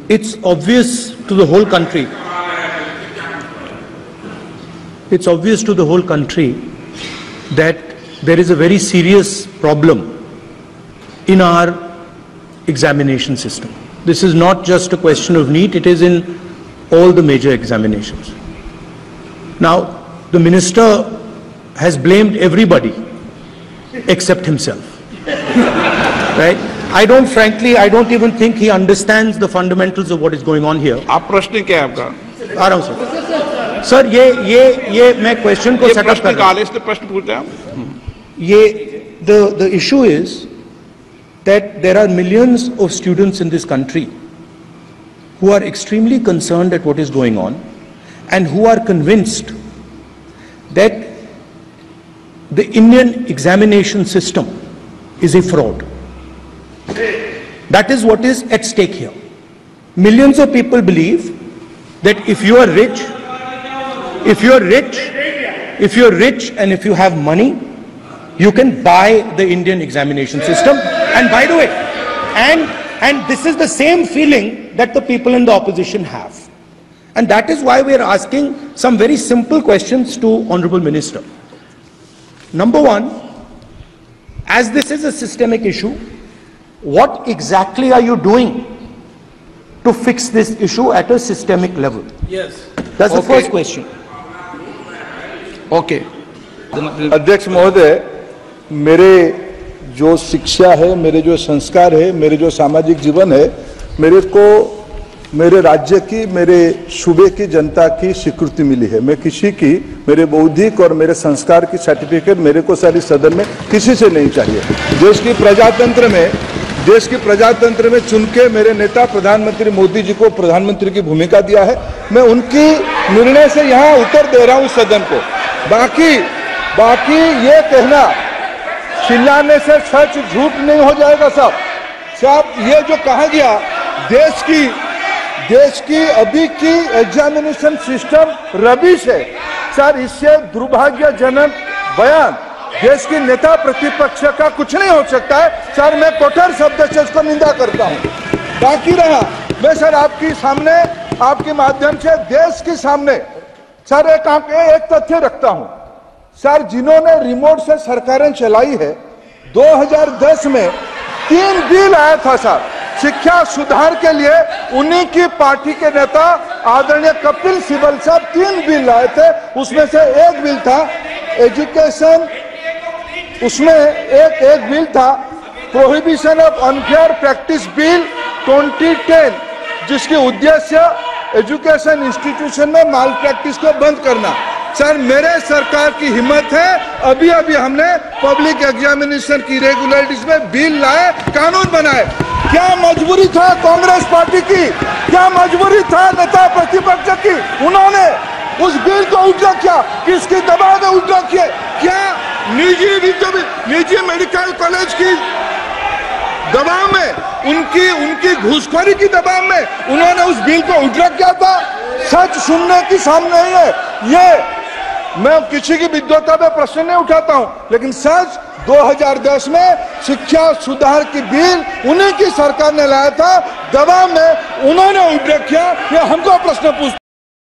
it's obvious to the whole country. It's obvious to the whole country that there is a very serious problem in our examination system. This is not just a question of NEET, it is in all the major examinations. Now, the minister has blamed everybody except himself, right? I don't even think he understands the fundamentals of what is going on here. आप प्रश्न क्या है आपका? आ रहा हूं sir. ये मैं question को सेटअप कर रहा हूं। प्रश्न पूछते हैं the issue is that there are millions of students in this country who are extremely concerned at what is going on and who are convinced that the Indian examination system is a fraud. That is what is at stake here. Millions of people believe that if you are rich and if you have money, you can buy the Indian examination system. And by the way, and this is the same feeling that the people in the opposition have. And that is why we are asking some very simple questions to Honorable Minister. Number one, as this is a systemic issue, what exactly are you doing to fix this issue at a systemic level? Yes. That's the first question. Okay. अध्यक्ष महोदय, मेरे जो शिक्षा है, मेरे जो संस्कार है, मेरे जो सामाजिक जीवन है, मेरे को मेरे राज्य की, मेरे सूबे की जनता की स्वीकृति मिली है। मैं किसी की, मेरे बौद्धिक और मेरे संस्कार की सर्टिफिकेट मेरे को सारी सदन में किसी से नहीं चाहिए। देश की प्रजातंत्र में चुन के मेरे नेता प्रधानमंत्री मोदी जी को प्रधानमंत्री की भूमिका दिया है। मैं उनकी निर्णय से यहाँ उत्तर दे रहा हूँ सदन को। बाकी ये कहना चिल्लाने से सच झूठ नहीं हो जाएगा साहब। ये जो कहा गया देश की अभी की एग्जामिनेशन सिस्टम रबिश है सर, इससे दुर्भाग्यजनक बयान देश की नेता प्रतिपक्ष का कुछ नहीं हो सकता है सर। मैं कठोर शब्द से इसको निंदा करता हूं। बाकी रहा, मैं सर आपके सामने, आपके माध्यम से देश के सामने सर एक तथ्य रखता हूं सर। जिन्होंने रिमोट से सरकारें चलाई है, 2010 में 3 बिल आया था सर शिक्षा सुधार के लिए। उन्हीं की पार्टी के नेता आदरणीय कपिल सिब्बल साहब 3 बिल लाए थे। उसमें से एक बिल था एजुकेशन, उसमें एक बिल था prohibition of unfair practice bill 2010, जिसके उद्देश्य एजुकेशन इंस्टीट्यूशन में माल प्रैक्टिस को बंद करना। सर मेरे सरकार की हिम्मत है, अभी हमने पब्लिक एग्जामिनेशन की रेगुलरिटीज में बिल लाए, कानून बनाए। क्या मजबूरी था कांग्रेस पार्टी की, क्या मजबूरी था नेता प्रतिपक्ष की? उन्होंने उस बिल को उल्टा किया, किसके दबाव में उल्टा किया? क्या निजी मेडिकल कॉलेज की दबाव में, उनकी घूसखोरी की दबाव में उन्होंने उस बिल को उल्टा किया था? सच सुनने की सामने नहीं है ये। मैं किसी की विद्वता पे प्रश्न नहीं उठाता हूं, लेकिन सच 2010 में शिक्षा सुधार की बिल उन्हीं की सरकार ने लाया था, दबाव में उन्होंने उल्टा किया। ये हमको प्रश्न पूछते